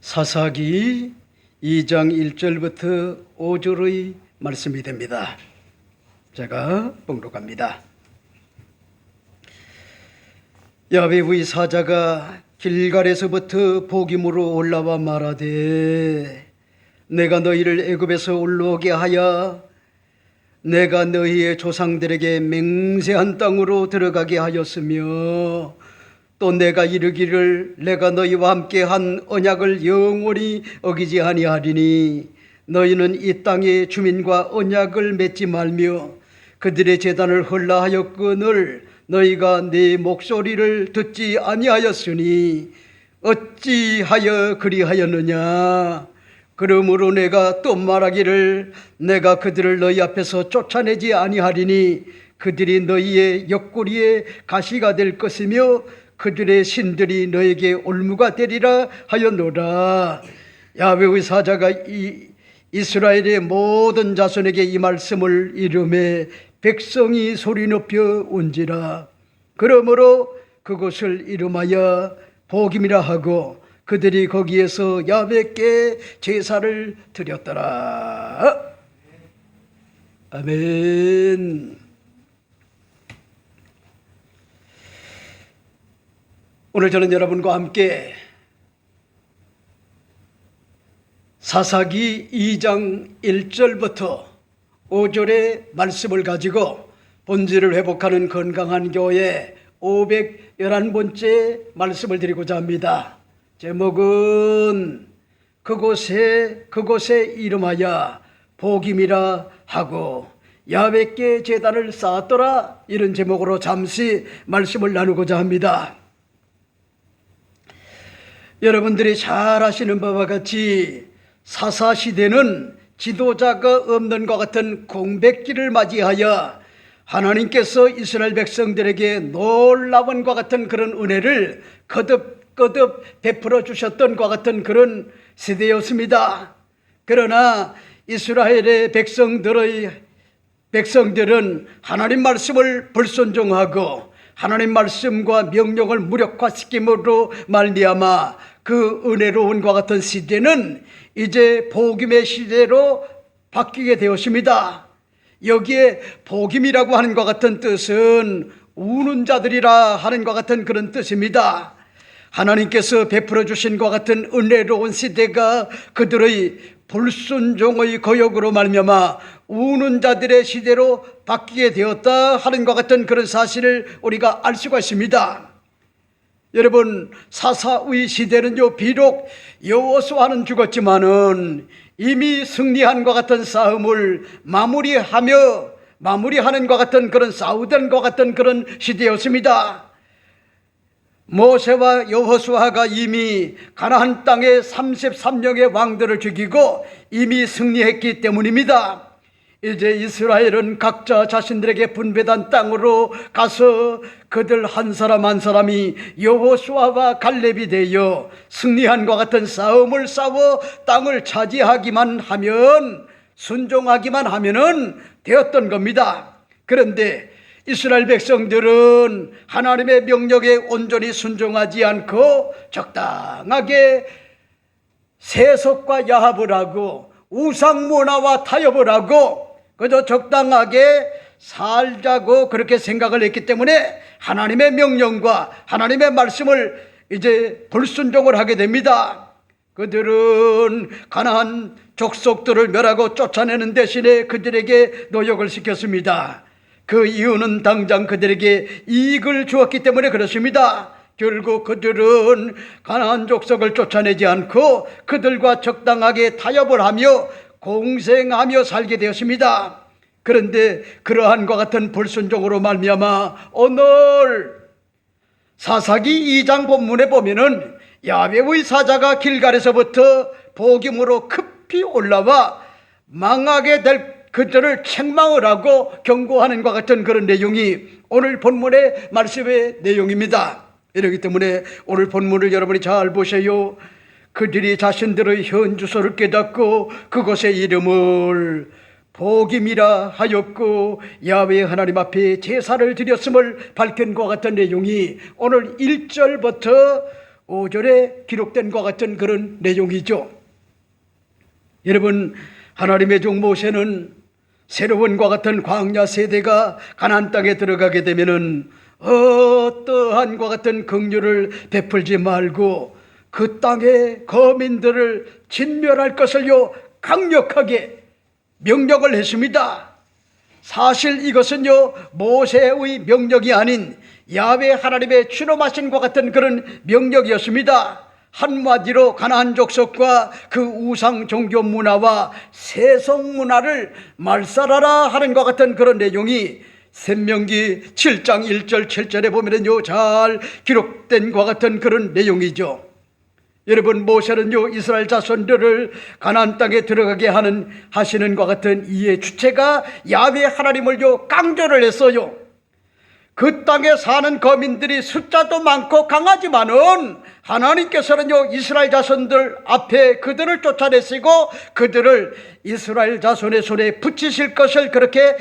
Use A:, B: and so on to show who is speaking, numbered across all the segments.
A: 사사기 2장 1절부터 5절의 말씀이 됩니다. 제가 봉독합니다. 야베의 사자가 길갈에서부터 복임으로 올라와 말하되 내가 너희를 애굽에서 올라오게 하여 내가 너희의 조상들에게 맹세한 땅으로 들어가게 하였으며 또 내가 이르기를 내가 너희와 함께 한 언약을 영원히 어기지 아니하리니 너희는 이 땅의 주민과 언약을 맺지 말며 그들의 제단을 헐라하였거늘 너희가 내 목소리를 듣지 아니하였으니 어찌하여 그리하였느냐. 그러므로 내가 또 말하기를 내가 그들을 너희 앞에서 쫓아내지 아니하리니 그들이 너희의 옆구리에 가시가 될 것이며 그들의 신들이 너에게 올무가 되리라 하였노라. 야훼의 사자가 이스라엘의 모든 자손에게 이 말씀을 이르매 백성이 소리 높여 온지라. 그러므로 그곳을 이름하여 복임이라 하고 그들이 거기에서 야훼께 제사를 드렸더라. 아멘. 오늘 저는 여러분과 함께 사사기 2장 1절부터 5절의 말씀을 가지고 본질을 회복하는 건강한 교회 511번째 말씀을 드리고자 합니다. 제목은 그곳에 이름하여 복임이라 하고 야훼께 제단을 쌓았더라, 이런 제목으로 잠시 말씀을 나누고자 합니다. 여러분들이 잘 아시는 바와 같이 사사시대는 지도자가 없는 것 같은 공백기를 맞이하여 하나님께서 이스라엘 백성들에게 놀라운 것 같은 그런 은혜를 거듭 베풀어 주셨던 것 같은 그런 세대였습니다. 그러나 이스라엘의 백성들은 하나님 말씀을 불순종하고 하나님 말씀과 명령을 무력화시킴으로 말미암아 그 은혜로운 것 같은 시대는 이제 복임의 시대로 바뀌게 되었습니다. 여기에 복임이라고 하는 것 같은 뜻은 우는 자들이라 하는 것 같은 그런 뜻입니다. 하나님께서 베풀어 주신 것 같은 은혜로운 시대가 그들의 불순종의 거역으로 말미암아 우는 자들의 시대로 바뀌게 되었다 하는 것 같은 그런 사실을 우리가 알 수가 있습니다. 여러분, 사사의 시대는요, 비록 여호수아는 죽었지만은 이미 승리한 것 같은 싸움을 마무리하는 것 같은 그런 싸우던 것 같은 그런 시대였습니다. 모세와 여호수아가 이미 가나안 땅의 33명의 왕들을 죽이고 이미 승리했기 때문입니다. 이제 이스라엘은 각자 자신들에게 분배된 땅으로 가서 그들 한 사람 한 사람이 여호수아와 갈렙이 되어 승리한 것 같은 싸움을 싸워 땅을 차지하기만 하면, 순종하기만 하면은 되었던 겁니다. 그런데 이스라엘 백성들은 하나님의 명령에 온전히 순종하지 않고 적당하게 세속과 야합을 하고 우상 문화와 타협을 하고 그저 적당하게 살자고 그렇게 생각을 했기 때문에 하나님의 명령과 하나님의 말씀을 이제 불순종을 하게 됩니다. 그들은 가나안 족속들을 멸하고 쫓아내는 대신에 그들에게 노역을 시켰습니다. 그 이유는 당장 그들에게 이익을 주었기 때문에 그렇습니다. 결국 그들은 가나안 족속을 쫓아내지 않고 그들과 적당하게 타협을 하며 공생하며 살게 되었습니다. 그런데 그러한 것 같은 불순종으로 말미암아 오늘 사사기 2장 본문에 보면은 야훼의 사자가 길갈에서부터 복임으로 급히 올라와 망하게 될 그들을 책망을 하고 경고하는 것 같은 그런 내용이 오늘 본문의 말씀의 내용입니다. 이렇기 때문에 오늘 본문을 여러분이 잘 보세요. 그들이 자신들의 현 주소를 깨닫고 그곳의 이름을 복임이라 하였고 야훼 하나님 앞에 제사를 드렸음을 밝힌 것 같은 내용이 오늘 1절부터 5절에 기록된 것과 같은 그런 내용이죠. 여러분, 하나님의 종 모세는 새로운과 같은 광야 세대가 가나안 땅에 들어가게 되면은 어떠한 과 같은 긍휼을 베풀지 말고 그 땅의 거민들을 진멸할 것을요 강력하게 명령을 했습니다. 사실 이것은요 모세의 명령이 아닌 야훼 하나님의 출엄하신 것 같은 그런 명령이었습니다. 한마디로 가나안 족속과 그 우상 종교 문화와 세속 문화를 말살하라 하는 것 같은 그런 내용이申命記 7장 1절 7절에 보면은요 잘 기록된 것 같은 그런 내용이죠. 여러분, 모세는요 이스라엘 자손들을 가나안 땅에 들어가게 하시는 것 같은 이의 주체가 야훼 하나님을요 강조를 했어요. 그 땅에 사는 거민들이 숫자도 많고 강하지만은 하나님께서는요 이스라엘 자손들 앞에 그들을 쫓아내시고 그들을 이스라엘 자손의 손에 붙이실 것을 그렇게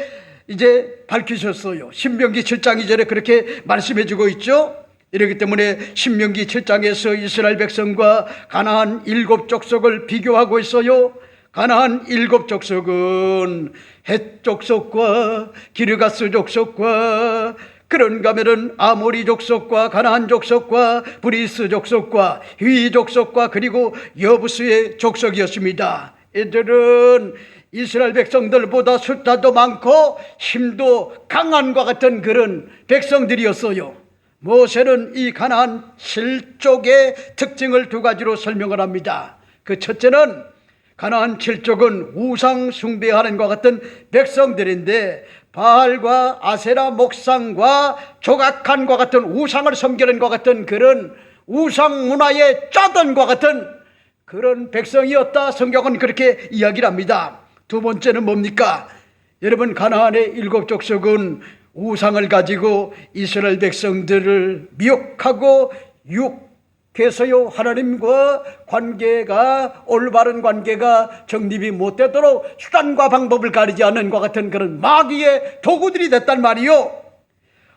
A: 이제 밝히셨어요. 신명기 7장 2절에 그렇게 말씀해 주고 있죠. 이렇기 때문에 신명기 7장에서 이스라엘 백성과 가나안 7족속을 비교하고 있어요. 가나안 7족속은 헷 족속과 기르가스 족속과 그런가 하면은 아모리 족속과 가나안 족속과 브리스 족속과 휘 족속과 그리고 여부스의 족속이었습니다. 이들은 이스라엘 백성들보다 숫자도 많고 힘도 강한 것 같은 그런 백성들이었어요. 모세는 이 가나안 7족의 특징을 두 가지로 설명을 합니다. 그 첫째는 가나안 7족은 우상 숭배하는 것 같은 백성들인데 바알과 아세라 목상과 조각한 것 같은 우상을 섬기는 것 같은 그런 우상 문화에 짜던 것 같은 그런 백성이었다. 성경은 그렇게 이야기를 합니다. 두 번째는 뭡니까? 여러분, 가나안의 7족속은 우상을 가지고 이스라엘 백성들을 미혹하고 유혹해서요 하나님과 관계가 올바른 관계가 정립이 못되도록 수단과 방법을 가리지 않는 것 같은 그런 마귀의 도구들이 됐단 말이요.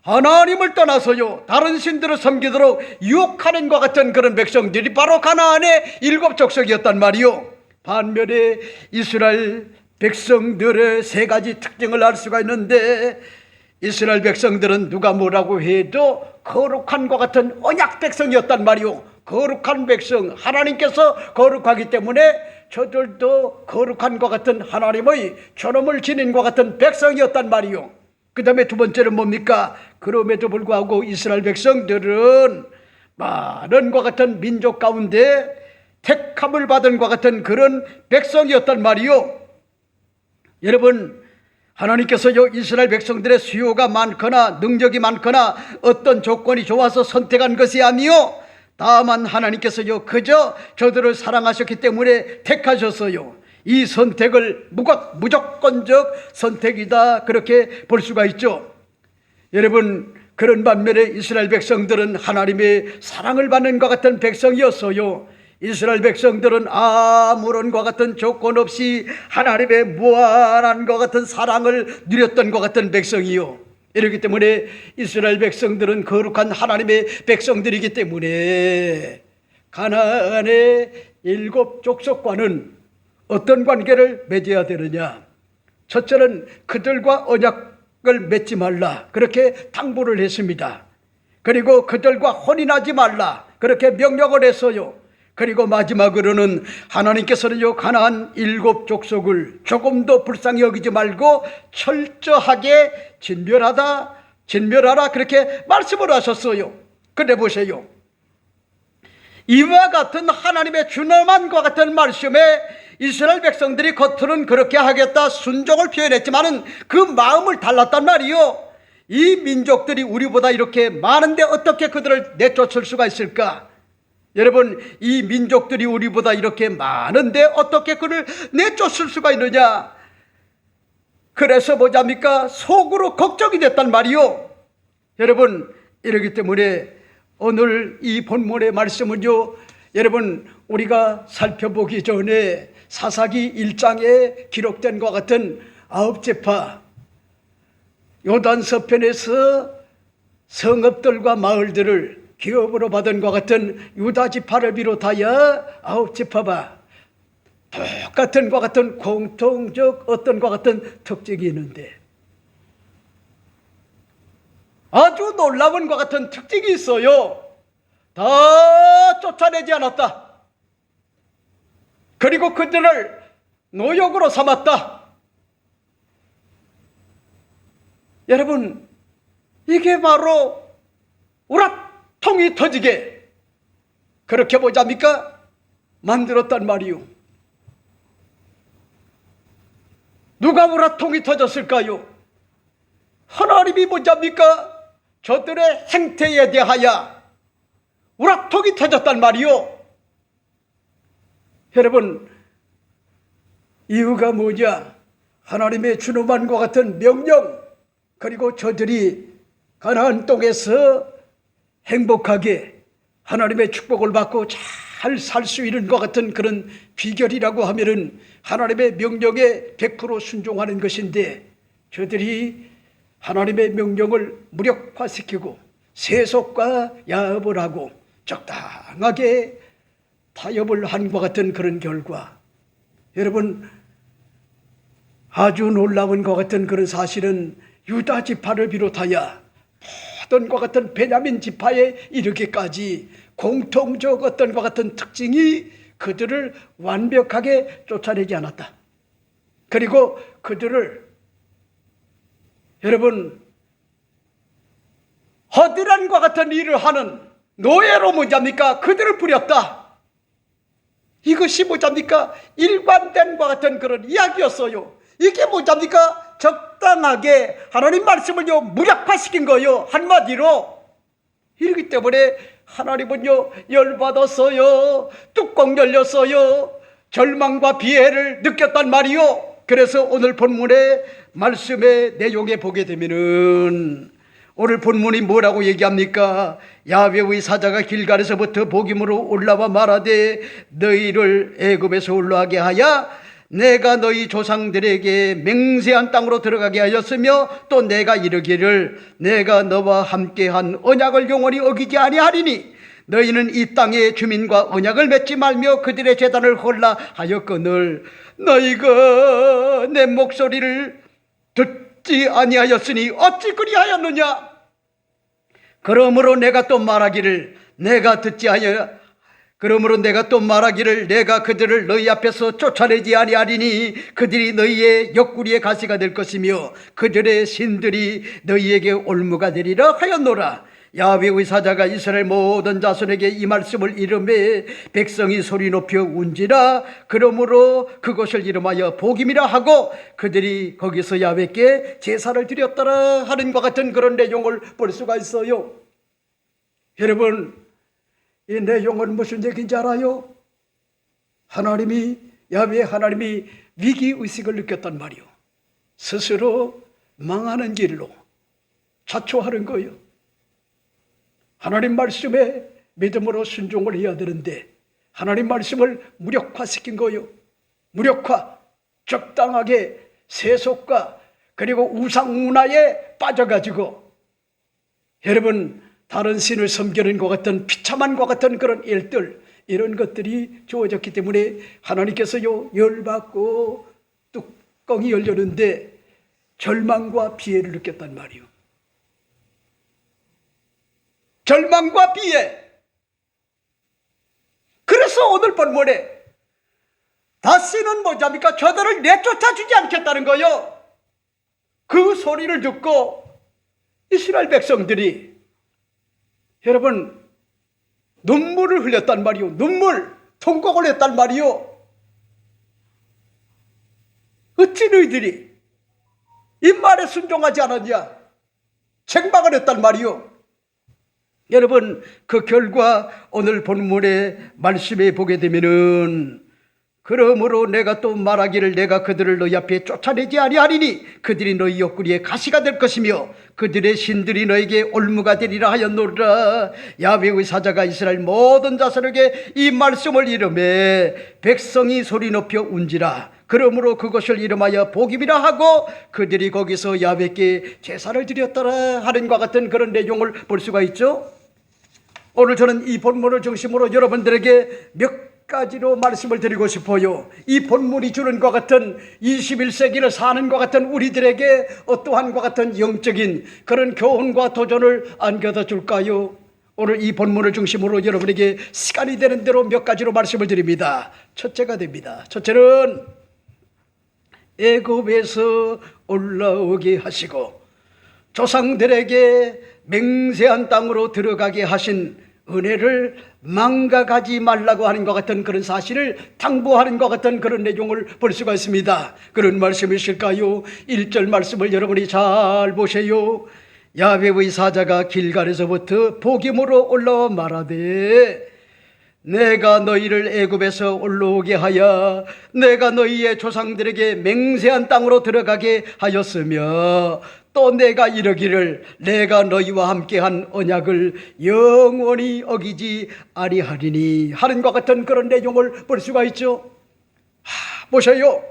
A: 하나님을 떠나서요 다른 신들을 섬기도록 유혹하는 것 같은 그런 백성들이 바로 가나안의 7족속이었단 말이요. 반면에 이스라엘 백성들의 세 가지 특징을 알 수가 있는데, 이스라엘 백성들은 누가 뭐라고 해도 거룩한 것 같은 언약 백성이었단 말이요. 거룩한 백성, 하나님께서 거룩하기 때문에 저들도 거룩한 것 같은 하나님의 존엄을 지닌 것 같은 백성이었단 말이요. 그 다음에 두 번째는 뭡니까? 그럼에도 불구하고 이스라엘 백성들은 많은 것 같은 민족 가운데 택함을 받은 것 같은 그런 백성이었단 말이요. 여러분, 하나님께서요 이스라엘 백성들의 수요가 많거나 능력이 많거나 어떤 조건이 좋아서 선택한 것이 아니요 다만 하나님께서요 그저 저들을 사랑하셨기 때문에 택하셨어요. 이 선택을 무조건적 선택이다 그렇게 볼 수가 있죠. 여러분, 그런 반면에 이스라엘 백성들은 하나님의 사랑을 받는 것 같은 백성이었어요. 이스라엘 백성들은 아무런 것 같은 조건 없이 하나님의 무한한 것 같은 사랑을 누렸던 것 같은 백성이요. 이렇기 때문에 이스라엘 백성들은 거룩한 하나님의 백성들이기 때문에 가나안의 7족속과는 어떤 관계를 맺어야 되느냐? 첫째는 그들과 언약을 맺지 말라 그렇게 당부를 했습니다. 그리고 그들과 혼인하지 말라 그렇게 명령을 했어요. 그리고 마지막으로는 하나님께서는요 가나안 7족속을 조금도 불쌍히 여기지 말고 철저하게 진멸하라 그렇게 말씀을 하셨어요. 근데 보세요, 이와 같은 하나님의 준엄한과 같은 말씀에 이스라엘 백성들이 겉으로는 그렇게 하겠다 순종을 표현했지만은 그 마음을 달랐단 말이요. 이 민족들이 우리보다 이렇게 많은데 어떻게 그들을 내쫓을 수가 있을까? 여러분, 이 민족들이 우리보다 이렇게 많은데 어떻게 그를 내쫓을 수가 있느냐? 그래서 뭐냐입니까? 속으로 걱정이 됐단 말이요. 여러분, 이러기 때문에 오늘 이 본문의 말씀은요, 여러분 우리가 살펴보기 전에 사사기 1장에 기록된 것 같은 9지파 요단 서편에서 성읍들과 마을들을 기업으로 받은 것 같은 유다 지파를 비롯하여 9지파가 똑같은 것 같은 공통적 어떤 것 같은 특징이 있는데, 아주 놀라운 것 같은 특징이 있어요. 다 쫓아내지 않았다. 그리고 그들을 노역으로 삼았다. 여러분, 이게 바로 우라통이 터지게 그렇게 보자니까 만들었단 말이요. 누가 우라통이 터졌을까요? 하나님이 보자니까 저들의 행태에 대하여 우라통이 터졌단 말이요. 여러분, 이유가 뭐냐? 하나님의 준엄한과 같은 명령, 그리고 저들이 가나안 땅에서 행복하게 하나님의 축복을 받고 잘 살 수 있는 것 같은 그런 비결이라고 하면은 하나님의 명령에 100% 순종하는 것인데, 저들이 하나님의 명령을 무력화시키고 세속과 야합을 하고 적당하게 타협을 한 것 같은 그런 결과, 여러분, 아주 놀라운 것 같은 그런 사실은 유다 지파를 비롯하여 모든 것 같은 베냐민 지파에 이르기까지 공통적 어떤 것 같은 특징이 그들을 완벽하게 쫓아내지 않았다. 그리고 그들을, 여러분, 허드렛과 같은 일을 하는 노예로 뭐잡니까? 그들을 부렸다. 이것이 뭐잡니까? 일관된 것 같은 그런 이야기였어요. 이게 뭐잡니까? 적당하게 하나님 말씀을요 무력화시킨 거요. 한마디로. 이러기 때문에 하나님은요 열받았어요. 뚜껑 열렸어요. 절망과 비애를 느꼈단 말이요. 그래서 오늘 본문의 말씀의 내용에 보게 되면은 오늘 본문이 뭐라고 얘기합니까? 야훼의 사자가 길갈에서부터 복임으로 올라와 말하되 너희를 애굽에서 올라가게 하여 내가 너희 조상들에게 맹세한 땅으로 들어가게 하였으며 또 내가 이르기를 내가 너와 함께한 언약을 영원히 어기지 아니하리니 너희는 이 땅의 주민과 언약을 맺지 말며 그들의 제단을 헐라 하였거늘 너희가 내 목소리를 듣지 아니하였으니 어찌 그리하였느냐? 그러므로 내가 또 말하기를 내가 그들을 너희 앞에서 쫓아내지 아니하리니 그들이 너희의 옆구리의 가시가 될 것이며 그들의 신들이 너희에게 올무가 되리라 하였노라. 야훼의 사자가 이스라엘 모든 자손에게 이 말씀을 이르매 백성이 소리 높여 운지라. 그러므로 그것을 이름하여 복임이라 하고 그들이 거기서 야훼께 제사를 드렸더라 하는 것 같은 그런 내용을 볼 수가 있어요. 여러분, 이 내용은 무슨 얘기인지 알아요? 야훼 하나님이 위기의식을 느꼈단 말이요. 스스로 망하는 길로 자초하는 거예요. 하나님 말씀에 믿음으로 순종을 해야 되는데 하나님 말씀을 무력화시킨 거예요. 무력화, 적당하게 세속과 그리고 우상 문화에 빠져가지고 여러분 다른 신을 섬기는 것 같은 비참한 것 같은 그런 일들, 이런 것들이 주어졌기 때문에 하나님께서요 열받고 뚜껑이 열렸는데 절망과 비애를 느꼈단 말이에요. 절망과 비애. 그래서 오늘 본문에 다시는 뭐잡니까? 저들을 내쫓아주지 않겠다는 거요. 그 소리를 듣고 이스라엘 백성들이 여러분 눈물을 흘렸단 말이요. 통곡을 했단 말이요. 어찌 너희들이 이 말에 순종하지 않았냐? 책망을 했단 말이요. 여러분, 그 결과 오늘 본문의 말씀에 보게 되면은 그러므로 내가 또 말하기를 내가 그들을 너희 앞에 쫓아내지 아니하리니 그들이 너희 옆구리에 가시가 될 것이며 그들의 신들이 너에게 올무가 되리라 하였노라. 야훼의 사자가 이스라엘 모든 자손에게 이 말씀을 이르매 백성이 소리 높여 운지라. 그러므로 그것을 이름하여 복임이라 하고 그들이 거기서 야훼께 제사를 드렸더라 하는 것 같은 그런 내용을 볼 수가 있죠. 오늘 저는 이 본문을 중심으로 여러분들에게 몇 가지로 말씀을 드리고 싶어요. 이 본문이 주는 것 같은 21세기를 사는 것 같은 우리들에게 어떠한 것 같은 영적인 그런 교훈과 도전을 안겨다 줄까요? 오늘 이 본문을 중심으로 여러분에게 시간이 되는 대로 몇 가지로 말씀을 드립니다. 첫째가 됩니다. 첫째는 애굽에서 올라오게 하시고 조상들에게 맹세한 땅으로 들어가게 하신 은혜를 망각하지 말라고 하는 것 같은 그런 사실을 당부하는 것 같은 그런 내용을 볼 수가 있습니다. 그런 말씀이실까요? 1절 말씀을 여러분이 잘 보세요. 야훼의 사자가 길갈에서부터 복임으로 올라와 말하되 내가 너희를 애굽에서 올라오게 하여 내가 너희의 조상들에게 맹세한 땅으로 들어가게 하였으며 또 내가 이르기를 내가 너희와 함께한 언약을 영원히 어기지 아니하리니 하는 것 같은 그런 내용을 볼 수가 있죠. 보세요.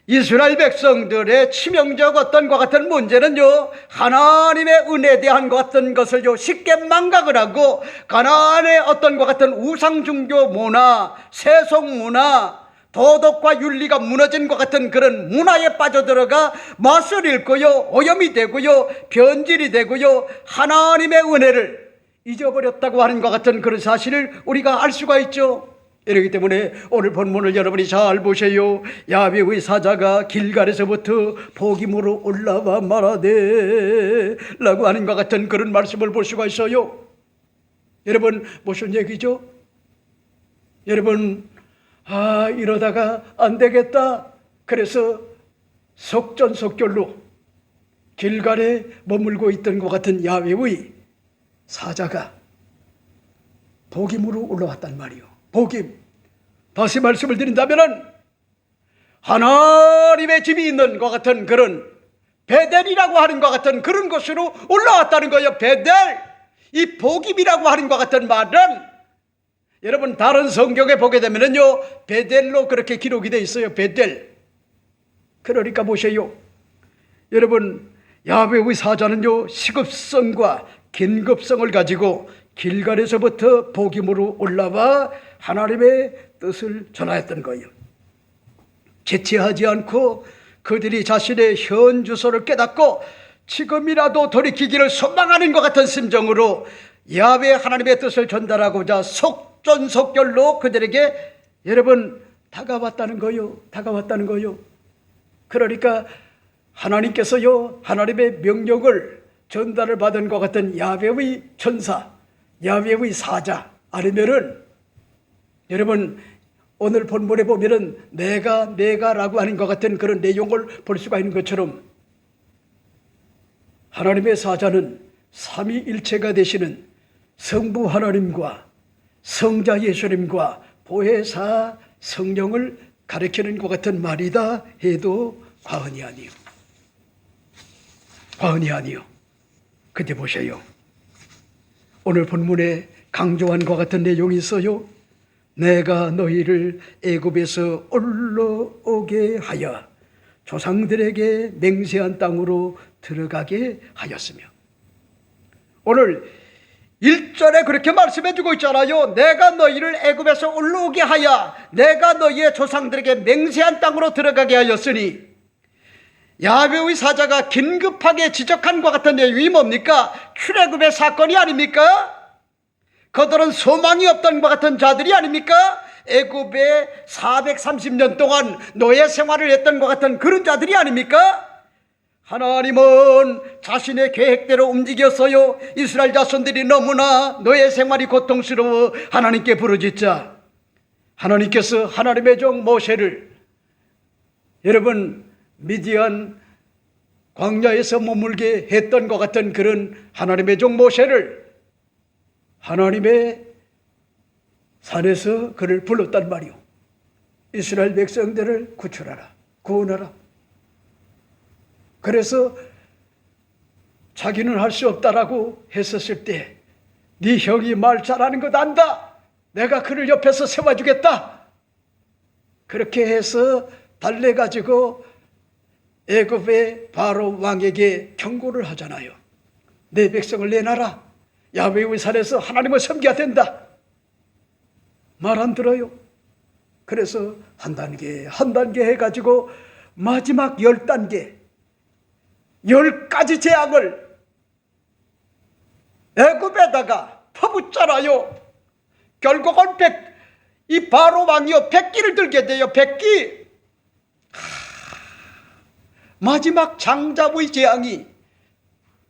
A: 이스라엘 백성들의 치명적 어떤 것 같은 문제는요, 하나님의 은혜에 대한 것 같은 것을요 쉽게 망각을 하고 가나안의 어떤 것 같은 우상종교 문화, 세속 문화, 도덕과 윤리가 무너진 것 같은 그런 문화에 빠져들어가 맛을 잃고요, 오염이 되고요, 변질이 되고요, 하나님의 은혜를 잊어버렸다고 하는 것 같은 그런 사실을 우리가 알 수가 있죠. 이렇기 때문에 오늘 본문을 여러분이 잘 보세요. 야훼의 사자가 길갈에서부터 복임으로 올라와 말하되 라고 하는 것 같은 그런 말씀을 볼 수가 있어요. 여러분 무슨 얘기죠? 여러분 이러다가 안 되겠다 그래서 속전속결로 길갈에 머물고 있던 것 같은 야훼의 사자가 복임으로 올라왔단 말이요. 복임. 다시 말씀을 드린다면 하나님의 집이 있는 것 같은 그런 베델이라고 하는 것 같은 그런 곳으로 올라왔다는 거예요. 베델. 이 복임이라고 하는 것 같은 말은 여러분 다른 성경에 보게 되면요 베델로 그렇게 기록이 되어 있어요. 베델. 그러니까 보세요. 여러분 야훼의 사자는요 시급성과 긴급성을 가지고 길갈에서부터 복임으로 올라와 하나님의 뜻을 전하였던 거예요. 지체하지 않고 그들이 자신의 현 주소를 깨닫고 지금이라도 돌이키기를 소망하는 것 같은 심정으로 야훼 하나님의 뜻을 전달하고자 속전속결로 그들에게 여러분 다가왔다는 거요. 다가왔다는 거요. 그러니까 하나님께서요 하나님의 명령을 전달을 받은 것 같은 야훼의 천사, 야훼의 사자 아니면은 여러분 오늘 본문에 보면은 내가라고 하는 것 같은 그런 내용을 볼 수가 있는 것처럼 하나님의 사자는 삼위일체가 되시는 성부 하나님과 성자 예수님과 보혜사 성령을 가리키는 것 같은 말이다 해도 과언이 아니요. 과언이 아니요. 근데 보세요. 오늘 본문에 강조한 것 같은 내용이 있어요. 내가 너희를 애굽에서 올라오게 하여 조상들에게 맹세한 땅으로 들어가게 하였으며 오늘 1절에 그렇게 말씀해 주고 있잖아요. 내가 너희를 애굽에서 올라오게 하여 내가 너희의 조상들에게 맹세한 땅으로 들어가게 하였으니 야훼의 사자가 긴급하게 지적한 것 같은 내용이 뭡니까? 출애굽의 사건이 아닙니까? 그들은 소망이 없던 것 같은 자들이 아닙니까? 애굽에 430년 동안 노예 생활을 했던 것 같은 그런 자들이 아닙니까? 하나님은 자신의 계획대로 움직였어요. 이스라엘 자손들이 너무나 노예 생활이 고통스러워 하나님께 부르짖자 하나님께서 하나님의 종 모세를 여러분 미디안 광야에서 머물게 했던 것 같은 그런 하나님의 종 모세를 하나님의 산에서 그를 불렀단 말이요. 이스라엘 백성들을 구출하라, 구원하라. 그래서 자기는 할 수 없다라고 했었을 때 네 형이 말 잘하는 것 안다. 내가 그를 옆에서 세워주겠다. 그렇게 해서 달래가지고 애굽의 바로 왕에게 경고를 하잖아요. 내 백성을 내놔라. 야훼의 산에서 하나님을 섬겨야 된다. 말 안 들어요. 그래서 한 단계 한 단계 해가지고 마지막 10단계 10가지 재앙을 애굽에다가 퍼붓잖아요. 결국은 이 바로 왕이요 100기를 들게 돼요. 100기. 마지막 장자의 재앙이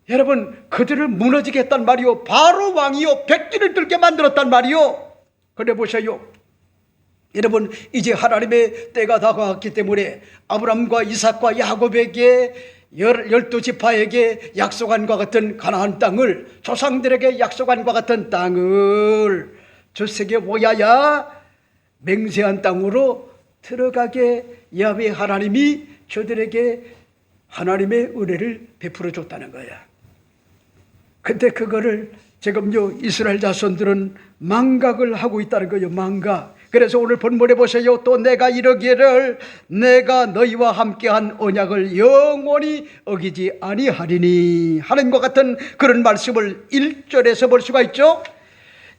A: 여러분 그들을 무너지게 했단 말이요. 바로 왕이요 100기를 들게 만들었단 말이요. 그래 보세요. 여러분 이제 하나님의 때가 다가왔기 때문에 아브람과 이삭과 야곱에게 12지파에게 약속한 것 같은 가나안 땅을, 조상들에게 약속한 것 같은 땅을 저세계 모야야 맹세한 땅으로 들어가게 야훼 하나님이 저들에게 하나님의 은혜를 베풀어 줬다는 거야. 근데 그거를 지금요 이스라엘 자손들은 망각을 하고 있다는 거예요. 망각. 그래서 오늘 본문에 보세요. 또 내가 이르기를 내가 너희와 함께한 언약을 영원히 어기지 아니하리니 하는 것 같은 그런 말씀을 1절에서 볼 수가 있죠.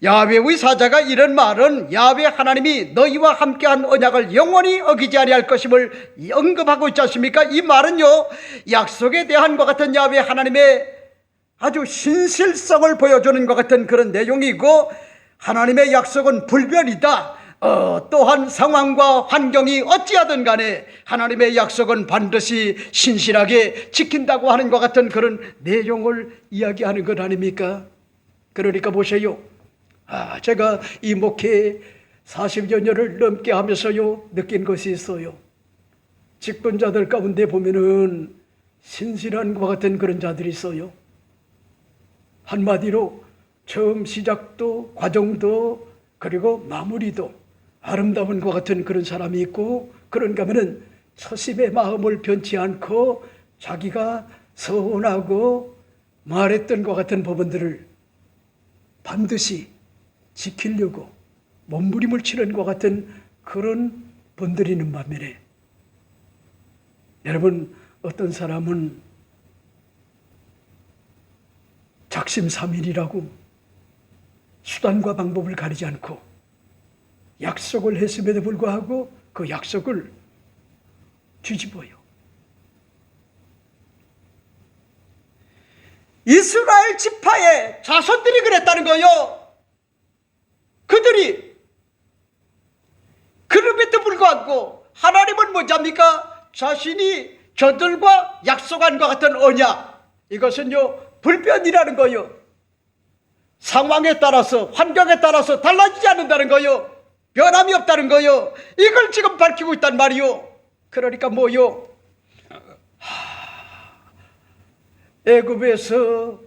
A: 야훼의 사자가 이런 말은 야훼 하나님이 너희와 함께한 언약을 영원히 어기지 아니할 것임을 언급하고 있지 않습니까? 이 말은요 약속에 대한 것 같은 야훼 하나님의 아주 신실성을 보여주는 것 같은 그런 내용이고, 하나님의 약속은 불변이다. 또한 상황과 환경이 어찌하든 간에 하나님의 약속은 반드시 신실하게 지킨다고 하는 것 같은 그런 내용을 이야기하는 것 아닙니까? 그러니까 보세요. 제가 이 목회 40여 년을 넘게 하면서요 느낀 것이 있어요. 직분자들 가운데 보면은 신실한 것 같은 그런 자들이 있어요. 한마디로 처음 시작도 과정도 그리고 마무리도 아름다운 것 같은 그런 사람이 있고, 그런가 하면은 처심의 마음을 변치 않고 자기가 서운하고 말했던 것 같은 부분들을 반드시 지키려고 몸부림을 치는 것 같은 그런 분들이 있는 반면에, 여러분 어떤 사람은 작심삼일이라고 수단과 방법을 가리지 않고 약속을 했음에도 불구하고 그 약속을 뒤집어요. 이스라엘 지파의 자손들이 그랬다는 거요. 그들이 그럼에도 불구하고 하나님은 뭐합니까? 자신이 저들과 약속한 것 같은 언약, 이것은요 불변이라는 거요. 상황에 따라서 환경에 따라서 달라지지 않는다는 거요. 변함이 없다는 거요. 이걸 지금 밝히고 있단 말이요. 그러니까 뭐요? 애굽에서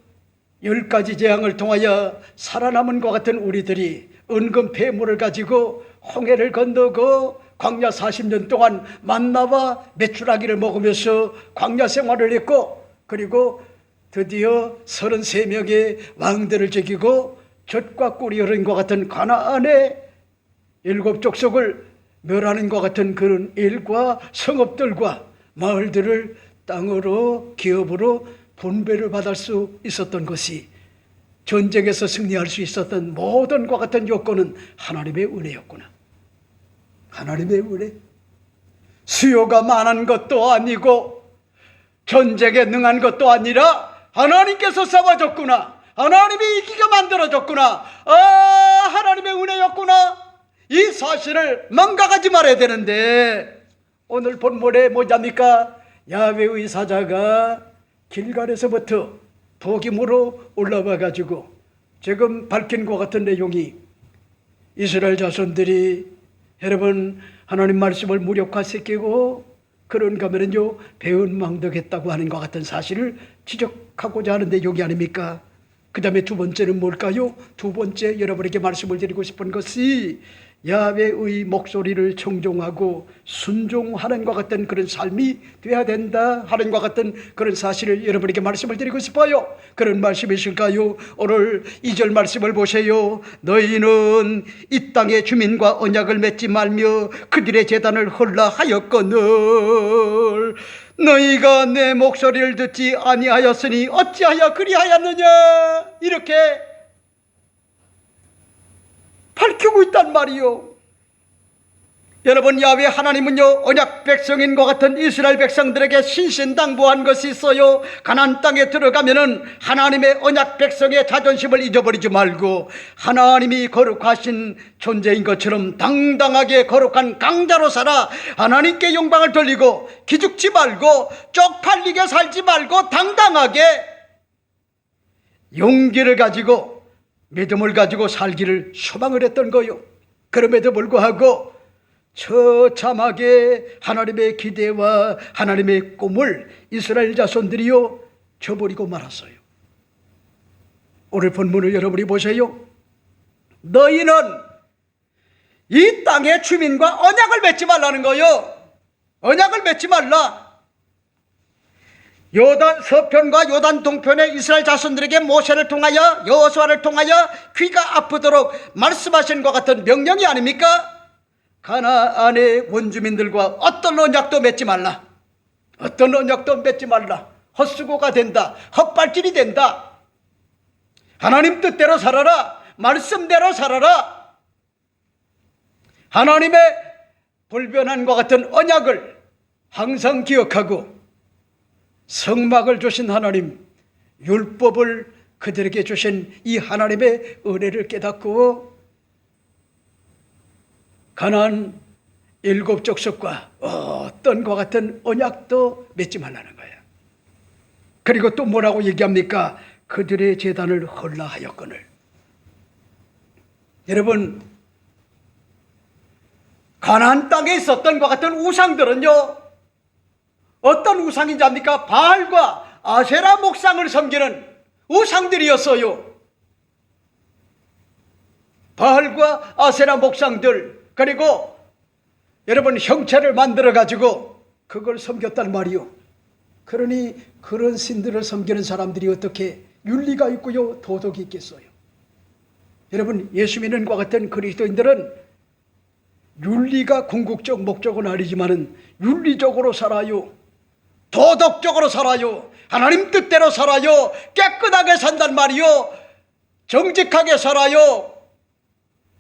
A: 10가지 재앙을 통하여 살아남은 것 같은 우리들이 은금 폐물을 가지고 홍해를 건너고 광야 40년 동안 만나와 메추라기를 먹으면서 광야 생활을 했고, 그리고 드디어 33명의 왕들을 죽이고 젖과 꿀이 흐른 것 같은 가나안의 7족속을 멸하는 것 같은 그런 일과 성읍들과 마을들을 땅으로 기업으로 분배를 받을 수 있었던 것이, 전쟁에서 승리할 수 있었던 모든 것 같은 요건은 하나님의 은혜였구나. 하나님의 은혜. 수요가 많은 것도 아니고 전쟁에 능한 것도 아니라 하나님께서 싸워줬구나. 하나님이 이기게 만들어줬구나. 하나님의 은혜였구나. 이 사실을 망각하지 말아야 되는데, 오늘 본문에 뭐냐니까? 야훼의 사자가 길갈에서부터 복임으로 올라와 가지고 지금 밝힌 것 같은 내용이, 이스라엘 자손들이 여러분 하나님 말씀을 무력화시키고 그런가 하면요 배은망덕했다고 하는 것 같은 사실을 지적하고자 하는 내용이 아닙니까? 그 다음에 두 번째는 뭘까요? 두 번째 여러분에게 말씀을 드리고 싶은 것이 야훼의 목소리를 청종하고 순종하는 것 같은 그런 삶이 되어야 된다 하는 것 같은 그런 사실을 여러분에게 말씀을 드리고 싶어요. 그런 말씀이실까요? 오늘 2절 말씀을 보세요. 너희는 이 땅의 주민과 언약을 맺지 말며 그들의 제단을 헐라 하였거늘 너희가 내 목소리를 듣지 아니하였으니 어찌하여 그리하였느냐. 이렇게 알고 있단 말이요. 여러분, 야훼 하나님은요, 언약 백성인과 같은 이스라엘 백성들에게 신신당부한 것이 있어요. 가나안 땅에 들어가면은 하나님의 언약 백성의 자존심을 잊어버리지 말고 하나님이 거룩하신 존재인 것처럼 당당하게 거룩한 강자로 살아 하나님께 영광을 돌리고 기죽지 말고 쪽팔리게 살지 말고 당당하게 용기를 가지고 믿음을 가지고 살기를 소망을 했던 거요. 그럼에도 불구하고 처참하게 하나님의 기대와 하나님의 꿈을 이스라엘 자손들이요 저버리고 말았어요. 오늘 본문을 여러분이 보세요. 너희는 이 땅의 주민과 언약을 맺지 말라는 거요. 언약을 맺지 말라. 요단 서편과 요단 동편의 이스라엘 자손들에게 모세를 통하여 여호수아를 통하여 귀가 아프도록 말씀하신 것 같은 명령이 아닙니까? 가나안의 원주민들과 어떤 언약도 맺지 말라. 어떤 언약도 맺지 말라. 헛수고가 된다. 헛발질이 된다. 하나님 뜻대로 살아라. 말씀대로 살아라. 하나님의 불변한과 같은 언약을 항상 기억하고 성막을 주신 하나님, 율법을 그들에게 주신 이 하나님의 은혜를 깨닫고 가나안 7 족속과 어떤 것 같은 언약도 맺지 말라는 거예요. 그리고 또 뭐라고 얘기합니까? 그들의 제단을 헐라하였거늘. 여러분, 가나안 땅에 있었던 것 같은 우상들은요, 어떤 우상인지 압니까? 바알과 아세라 목상을 섬기는 우상들이었어요. 바알과 아세라 목상들, 그리고 여러분 형체를 만들어 가지고 그걸 섬겼단 말이요. 그러니 그런 신들을 섬기는 사람들이 어떻게 윤리가 있고요 도덕이 있겠어요? 여러분, 예수 믿는 것 같은 그리스도인들은 윤리가 궁극적 목적은 아니지만은 윤리적으로 살아요. 도덕적으로 살아요. 하나님 뜻대로 살아요. 깨끗하게 산단 말이요. 정직하게 살아요.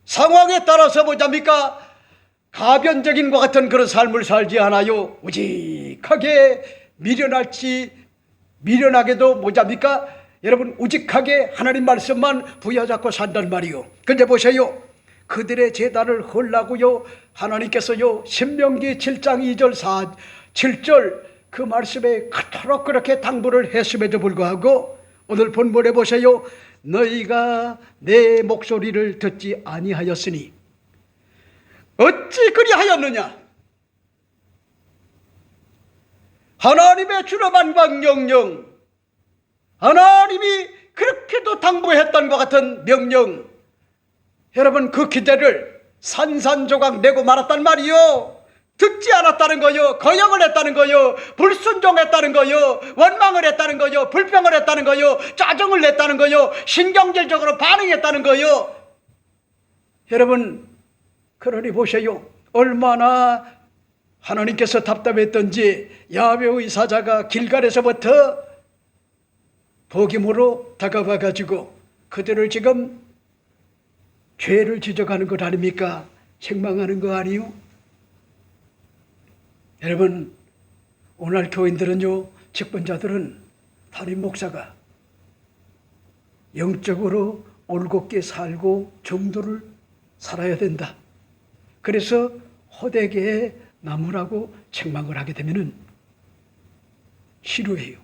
A: 상황에 따라서 뭐잡니까? 가변적인 것 같은 그런 삶을 살지 않아요. 우직하게 미련하게도 뭐잡니까? 여러분, 우직하게 하나님 말씀만 부여잡고 산단 말이요. 근데 보세요. 그들의 제단을 헐라고요. 하나님께서요 신명기 7장 2절 7절 그 말씀에 그토록 그렇게 당부를 했음에도 불구하고 오늘 본문에 보세요. 너희가 내 목소리를 듣지 아니하였으니 어찌 그리하였느냐? 하나님의 주러만방 명령, 하나님이 그렇게도 당부했던 것 같은 명령, 여러분 그 기대를 산산조각 내고 말았단 말이요. 듣지 않았다는 거요. 거역을 했다는 거요. 불순종했다는 거요. 원망을 했다는 거요. 불평을 했다는 거요. 짜증을 냈다는 거요. 신경질적으로 반응했다는 거요. 여러분, 그러니 보세요. 얼마나 하나님께서 답답했던지 야훼의 사자가 길갈에서부터 복임으로 다가와 가지고 그들을 지금 죄를 지적하는 것 아닙니까? 책망하는 거 아니요? 여러분, 오늘 교인들은요, 직분자들은 담임 목사가 영적으로 올곧게 살고 정도를 살아야 된다. 그래서 호되게 나무라고 책망을 하게 되면은 싫어해요.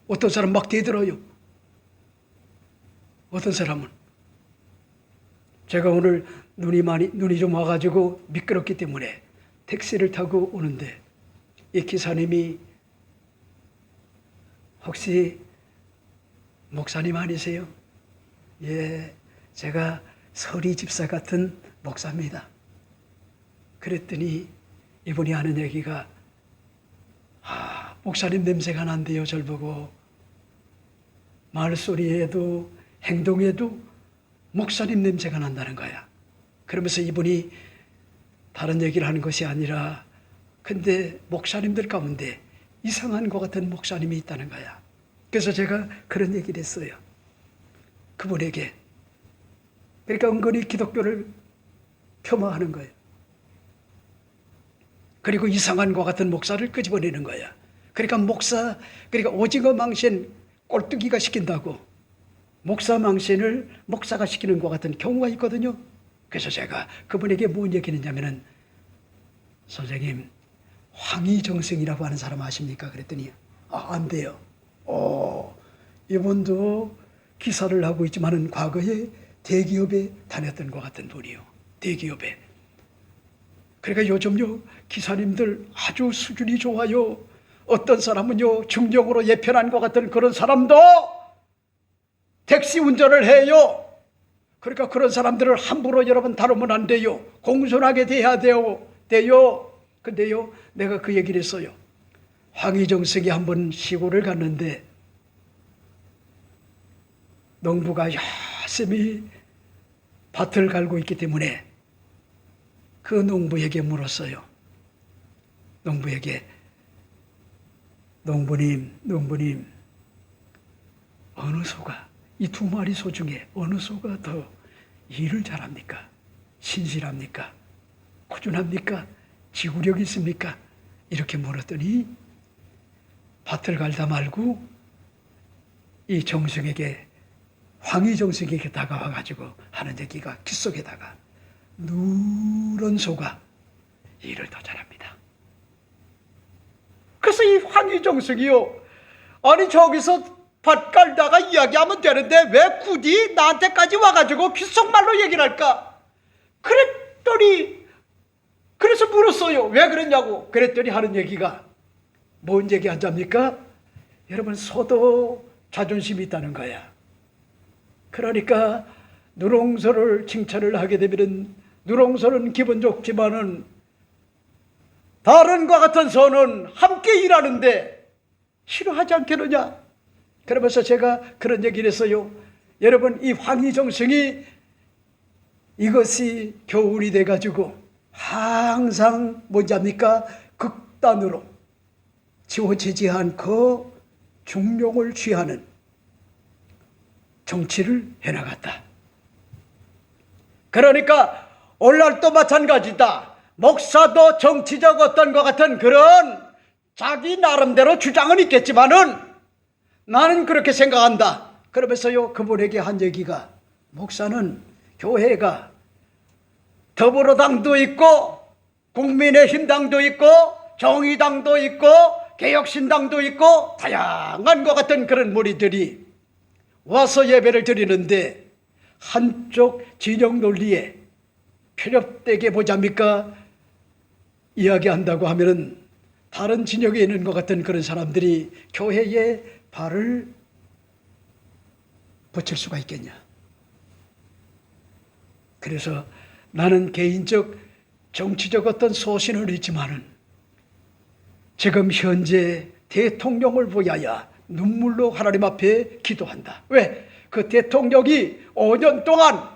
A: 어떤 사람 막 대들어요. 어떤 사람은 제가 오늘 눈이 좀 와가지고 미끄럽기 때문에 택시를 타고 오는데 이 기사님이 혹시 목사님 아니세요? 예, 제가 서리 집사 같은 목사입니다. 그랬더니 이분이 하는 얘기가 목사님 냄새가 난대요. 절 보고 말소리에도 행동에도 목사님 냄새가 난다는 거야. 그러면서 이분이 다른 얘기를 하는 것이 아니라 근데 목사님들 가운데 이상한 것 같은 목사님이 있다는 거야. 그래서 제가 그런 얘기를 했어요. 그분에게 그러니까 은근히 기독교를 폄하하는 거예요. 그리고 이상한 것 같은 목사를 끄집어내는 거야. 그러니까 오징어 망신 꼴뚜기가 시킨다고 목사 망신을 목사가 시키는 것 같은 경우가 있거든요. 그래서 제가 그분에게 뭔 얘기를 했냐면은, 선생님, 황희정승이라고 하는 사람 아십니까? 그랬더니 안 돼요. 이분도 기사를 하고 있지만은 과거에 대기업에 다녔던 것 같은 분이요. 대기업에. 그러니까 요즘요 기사님들 아주 수준이 좋아요. 어떤 사람은요 중력으로 예편한 것 같은 그런 사람도 택시 운전을 해요. 그러니까 그런 사람들을 함부로 여러분 다루면 안 돼요. 공손하게 대해야 돼요. 근데요 내가 그 얘기를 했어요. 황희정석이 한번 시골을 갔는데 농부가 열심히 밭을 갈고 있기 때문에 그 농부에게 물었어요. 농부에게, 농부님, 어느 소가, 이 두 마리 소 중에 어느 소가 더 일을 잘합니까? 신실합니까? 꾸준합니까? 지구력이 있습니까? 이렇게 물었더니 밭을 갈다 말고 이 정승에게, 황희정승에게 다가와가지고 하는 얘기가 귓속에다가, 누런 소가 일을 더 잘합니다. 그래서 이 황희정승이요, 아니 저기서 밭 갈다가 이야기하면 되는데 왜 굳이 나한테까지 와가지고 귓속말로 얘기를 할까? 그래서 물었어요. 왜 그랬냐고. 그랬더니 하는 얘기가 뭔 얘기 하자입니까? 여러분, 소도 자존심이 있다는 거야. 그러니까 누렁소를 칭찬을 하게 되면 누렁소는 기분 좋지만은 다른 것 같은 소는 함께 일하는데 싫어하지 않겠느냐. 그러면서 제가 그런 얘기를 했어요. 여러분, 이 황희정승이 이것이 교훈이 돼가지고 항상 뭔지 압니까? 극단으로 지워지지 않고 중용을 취하는 정치를 해나갔다. 그러니까 오늘날도 마찬가지다. 목사도 정치적 어떤 것 같은 그런 자기 나름대로 주장은 있겠지만은 나는 그렇게 생각한다. 그러면서요 그분에게 한 얘기가, 목사는 교회가 더불어당도 있고 국민의힘당도 있고 정의당도 있고 개혁신당도 있고 다양한 것 같은 그런 무리들이 와서 예배를 드리는데 한쪽 진영 논리에 편협되게 보자입니까? 이야기한다고 하면은 다른 진영에 있는 것 같은 그런 사람들이 교회에 발을 붙일 수가 있겠냐. 그래서 나는 개인적 정치적 어떤 소신은 있지만은 지금 현재 대통령을 보야야 눈물로 하나님 앞에 기도한다. 왜? 그 대통령이 5년 동안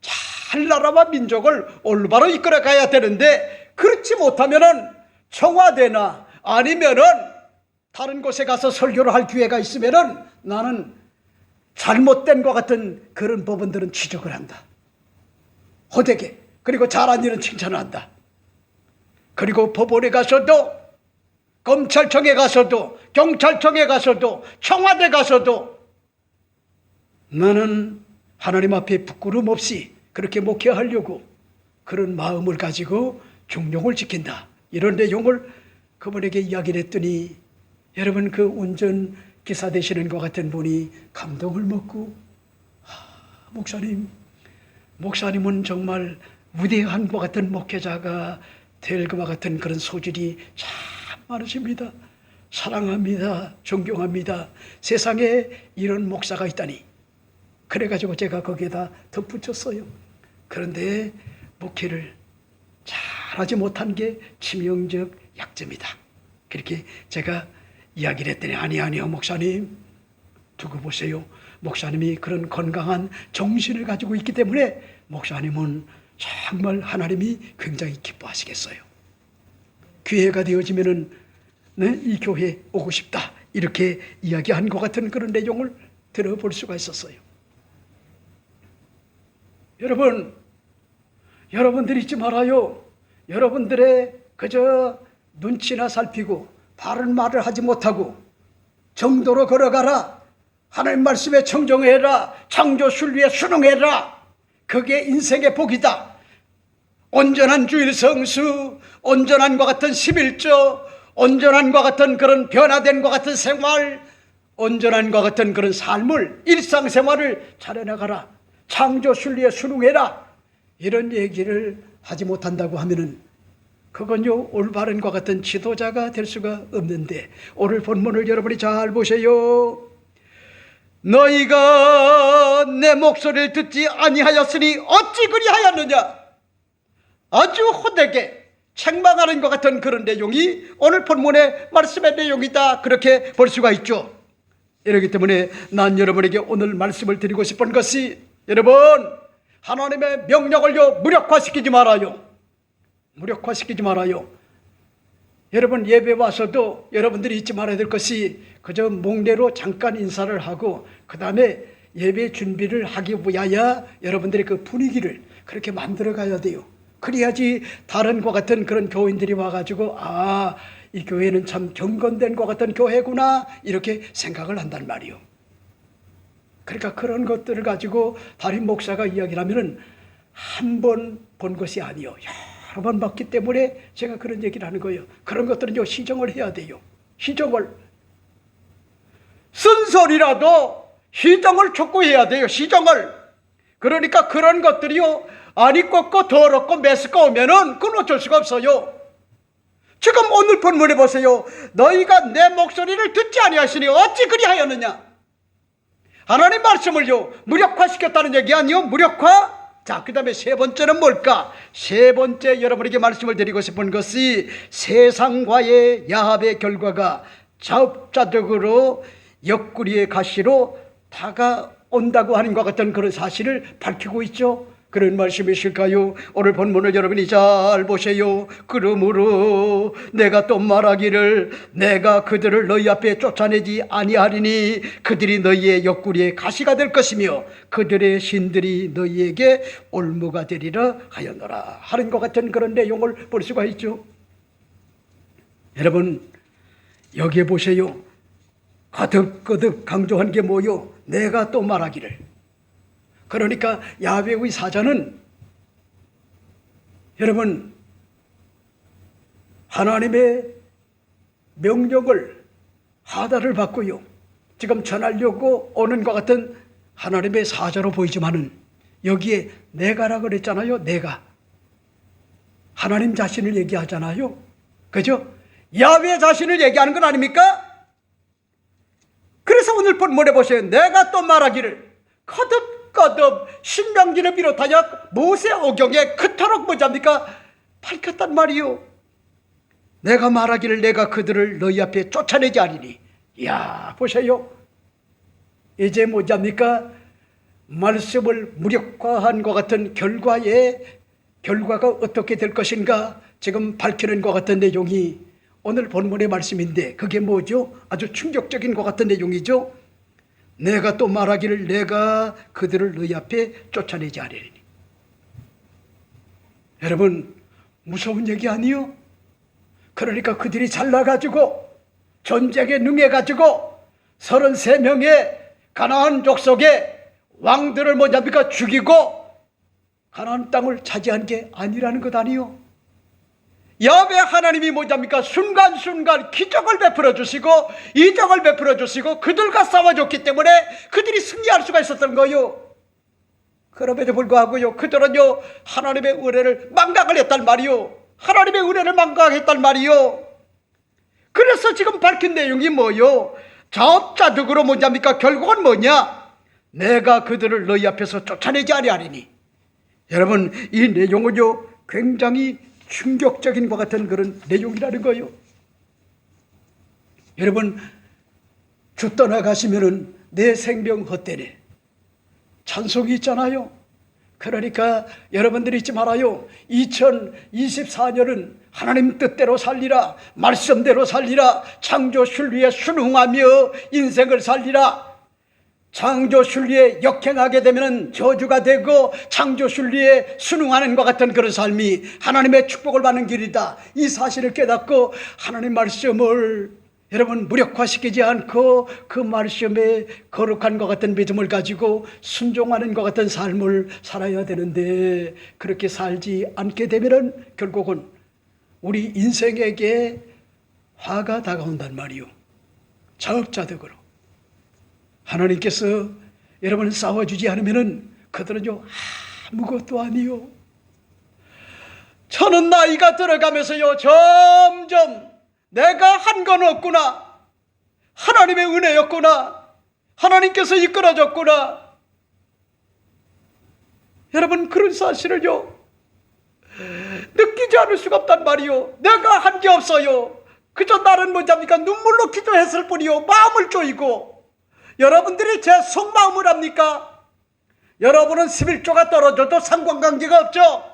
A: 잘 나라와 민족을 올바로 이끌어 가야 되는데 그렇지 못하면은 청와대나 아니면은 다른 곳에 가서 설교를 할 기회가 있으면은 나는 잘못된 것 같은 그런 부분들은 지적을 한다. 호되게. 그리고 잘한 일은 칭찬을 한다. 그리고 법원에 가서도, 검찰청에 가서도, 경찰청에 가서도, 청와대 가서도 나는 하나님 앞에 부끄럼 없이 그렇게 목회하려고 그런 마음을 가지고 중용을 지킨다. 이런 내용을 그분에게 이야기를 했더니 여러분, 그 운전기사 되시는 것 같은 분이 감동을 먹고, 목사님은 정말 위대한 것 같은 목회자가 될 것과 같은 그런 소질이 참 많으십니다. 사랑합니다. 존경합니다. 세상에 이런 목사가 있다니. 그래가지고 제가 거기에다 덧붙였어요. 그런데 목회를 잘하지 못한 게 치명적 약점이다. 그렇게 제가 이야기를 했더니 아니요 목사님, 두고 보세요. 목사님이 그런 건강한 정신을 가지고 있기 때문에 목사님은 정말 하나님이 굉장히 기뻐하시겠어요. 기회가 되어지면은 이 교회에 오고 싶다. 이렇게 이야기한 것 같은 그런 내용을 들어볼 수가 있었어요. 여러분들이 잊지 말아요. 여러분들의 그저 눈치나 살피고 바른 말을 하지 못하고 정도로 걸어가라. 하나님 말씀에 청정해라. 창조 순리에 순응해라. 그게 인생의 복이다. 온전한 주일 성수, 온전한과 같은 11조, 온전한과 같은 그런 변화된과 같은 생활, 온전한과 같은 그런 삶을, 일상생활을 차려나가라. 창조 순리에 순응해라. 이런 얘기를 하지 못한다고 하면은 그건요, 올바른과 같은 지도자가 될 수가 없는데, 오늘 본문을 여러분이 잘 보세요. 너희가 내 목소리를 듣지 아니하였으니 어찌 그리하였느냐. 아주 호되게 책망하는 것 같은 그런 내용이 오늘 본문의 말씀의 내용이다, 그렇게 볼 수가 있죠. 이렇기 때문에 난 여러분에게 오늘 말씀을 드리고 싶은 것이, 여러분, 하나님의 명령을요 무력화시키지 말아요. 무력화시키지 말아요. 여러분, 예배 와서도 여러분들이 잊지 말아야 될 것이, 그저 목례로 잠깐 인사를 하고 그 다음에 예배 준비를 하기 위하여 여러분들의 그 분위기를 그렇게 만들어 가야 돼요. 그래야지 다른 것 같은 그런 교인들이 와가지고, 아, 이 교회는 참 경건된 것 같은 교회구나, 이렇게 생각을 한단 말이요. 그러니까 그런 것들을 가지고 담임 목사가 이야기를 하면은 한 번 본 것이 아니요, 여러 번 봤기 때문에 제가 그런 얘기를 하는 거예요. 그런 것들은요, 시정을 해야 돼요. 시정을. 쓴소리라도 시정을 촉구해야 돼요. 시정을. 그러니까 그런 것들이요, 아니 꺾고 더럽고 메스꺼 오면은 그건 어쩔 수가 없어요. 지금 오늘 본문에 보세요. 너희가 내 목소리를 듣지 아니하시니 어찌 그리하였느냐. 하나님 말씀을요 무력화시켰다는 얘기 아니요, 무력화. 자, 그 다음에 세 번째는 뭘까? 세 번째 여러분에게 말씀을 드리고 싶은 것이, 세상과의 야합의 결과가 자업자득으로 옆구리의 가시로 다가온다고 하는 것 같은 그런 사실을 밝히고 있죠. 그런 말씀이실까요? 오늘 본문을 여러분이 잘 보세요. 그러므로 내가 또 말하기를, 내가 그들을 너희 앞에 쫓아내지 아니하리니 그들이 너희의 옆구리에 가시가 될 것이며 그들의 신들이 너희에게 올무가 되리라 하였노라 하는 것 같은 그런 내용을 볼 수가 있죠. 여러분, 여기에 보세요. 거듭거듭 강조한 게 뭐요? 내가 또 말하기를. 그러니까 야훼의 사자는, 여러분, 하나님의 명령을 하다를 받고요, 지금 전하려고 오는 것 같은 하나님의 사자로 보이지만은 여기에 내가라 그랬잖아요. 내가 하나님 자신을 얘기하잖아요. 그죠? 야훼 자신을 얘기하는 건 아닙니까? 그래서 오늘 본문에 보세요. 내가 또 말하기를, 거듭 신명기를 비롯하여 모세오경에 그토록 뭐잡니까? 밝혔단 말이요. 내가 말하기를, 내가 그들을 너희 앞에 쫓아내지 아니니. 이야, 보세요. 이제 뭐잡니까? 말씀을 무력화한 것 같은 결과가 어떻게 될 것인가 지금 밝히는 것 같은 내용이 오늘 본문의 말씀인데, 그게 뭐죠? 아주 충격적인 것 같은 내용이죠. 내가 또 말하기를, 내가 그들을 너희 앞에 쫓아내지 아니하리니. 여러분, 무서운 얘기 아니요? 그러니까 그들이 잘나가지고 전쟁에 능해가지고 33명의 가나안 족속의 왕들을 뭐냐니까 죽이고 가나안 땅을 차지한 게 아니라는 것 아니요? 야훼 하나님이 뭐냐니까 순간순간 기적을 베풀어 주시고 이적을 베풀어 주시고 그들과 싸워줬기 때문에 그들이 승리할 수가 있었던 거요. 그럼에도 불구하고요, 그들은요 하나님의 은혜를 망각을 했단 말이요. 하나님의 은혜를 망각했단 말이요. 그래서 지금 밝힌 내용이 뭐요? 자업자득으로 뭐냐니까 결국은 뭐냐? 내가 그들을 너희 앞에서 쫓아내지 아니하리니. 여러분, 이 내용은요 굉장히 충격적인 것 같은 그런 내용이라는 거예요. 여러분, 주 떠나가시면은 내 생명 헛되네 찬송이 있잖아요. 그러니까 여러분들이 잊지 말아요. 2024년은 하나님 뜻대로 살리라, 말씀대로 살리라, 창조 순리에 순응하며 인생을 살리라. 창조 순리에 역행하게 되면 저주가 되고 창조 순리에 순응하는 것 같은 그런 삶이 하나님의 축복을 받는 길이다. 이 사실을 깨닫고 하나님 말씀을 여러분 무력화시키지 않고 그 말씀에 거룩한 것 같은 믿음을 가지고 순종하는 것 같은 삶을 살아야 되는데, 그렇게 살지 않게 되면 결국은 우리 인생에게 화가 다가온단 말이요. 자업자득으로. 하나님께서 여러분을 싸워주지 않으면 그들은요 아무것도 아니요. 저는 나이가 들어가면서요 점점 내가 한 건 없구나, 하나님의 은혜였구나, 하나님께서 이끌어줬구나. 여러분 그런 사실을요 느끼지 않을 수가 없단 말이요. 내가 한 게 없어요. 그저 나는 뭐잡니까? 눈물로 기도했을 뿐이요 마음을 조이고. 여러분들이 제 속마음을 압니까? 여러분은 11조가 떨어져도 상관관계가 없죠.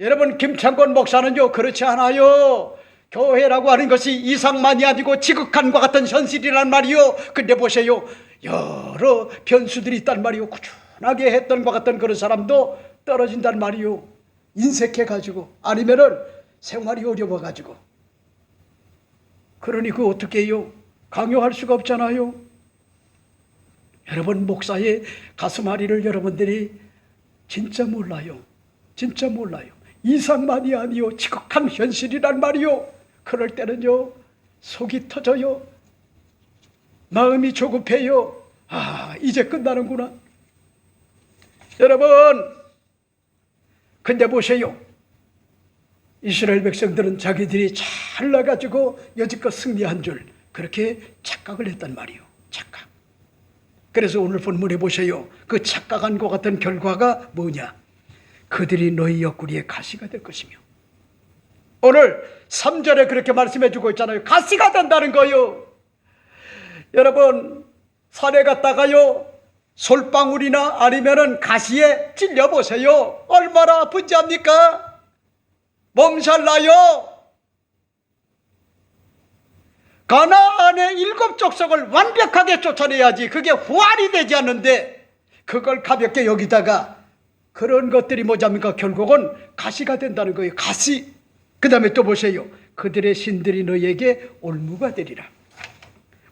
A: 여러분 김창권 목사는요 그렇지 않아요. 교회라고 하는 것이 이상만이 아니고 지극한과 같은 현실이란 말이요. 근데 보세요, 여러 변수들이 있단 말이요. 꾸준하게 했던 것 같은 그런 사람도 떨어진단 말이요. 인색해가지고 아니면은 생활이 어려워가지고. 그러니 그 어떻게 해요? 강요할 수가 없잖아요. 여러분 목사의 가슴앓이를 여러분들이 진짜 몰라요. 진짜 몰라요. 이상만이 아니요 지극한 현실이란 말이요. 그럴 때는요 속이 터져요. 마음이 조급해요. 아 이제 끝나는구나. 여러분 근데 보세요, 이스라엘 백성들은 자기들이 잘나가지고 여지껏 승리한 줄 그렇게 착각을 했단 말이요. 착각. 그래서 오늘 본문에 보세요, 그 착각한 것 같은 결과가 뭐냐? 그들이 너희 옆구리에 가시가 될 것이며. 오늘 3절에 그렇게 말씀해 주고 있잖아요. 가시가 된다는 거요. 여러분 산에 갔다가요 솔방울이나 아니면은 가시에 찔려보세요. 얼마나 아픈지 압니까? 몸살 나요. 가나안의 7 족속을 완벽하게 쫓아내야지 그게 후활이 되지 않는데 그걸 가볍게 여기다가 그런 것들이 뭐냐입니까? 결국은 가시가 된다는 거예요. 가시. 그 다음에 또 보세요, 그들의 신들이 너희에게 올무가 되리라.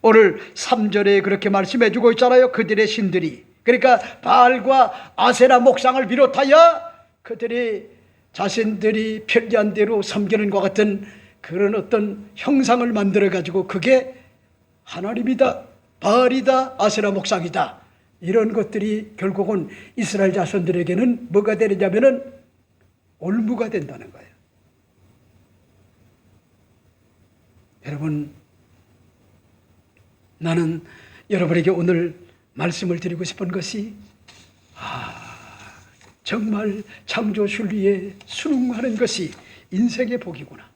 A: 오늘 3절에 그렇게 말씀해 주고 있잖아요. 그들의 신들이, 그러니까 바알과 아세라 목상을 비롯하여 그들이 자신들이 편리한 대로 섬기는 것 같은 그런 어떤 형상을 만들어 가지고 그게 하나님이다, 바알이다, 아세라 목상이다, 이런 것들이 결국은 이스라엘 자손들에게는 뭐가 되느냐면은 올무가 된다는 거예요. 여러분 나는 여러분에게 오늘 말씀을 드리고 싶은 것이 정말 창조 순리에 순응하는 것이 인생의 복이구나.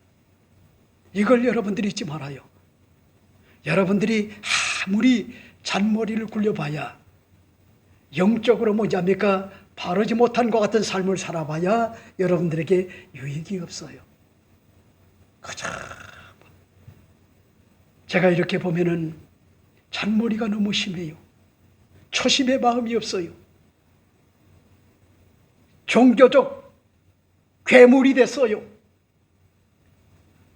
A: 이걸 여러분들이 잊지 말아요. 여러분들이 아무리 잔머리를 굴려봐야 영적으로 뭐냐입니까? 바르지 못한 것 같은 삶을 살아봐야 여러분들에게 유익이 없어요. 그저 제가 이렇게 보면은 잔머리가 너무 심해요. 초심의 마음이 없어요. 종교적 괴물이 됐어요.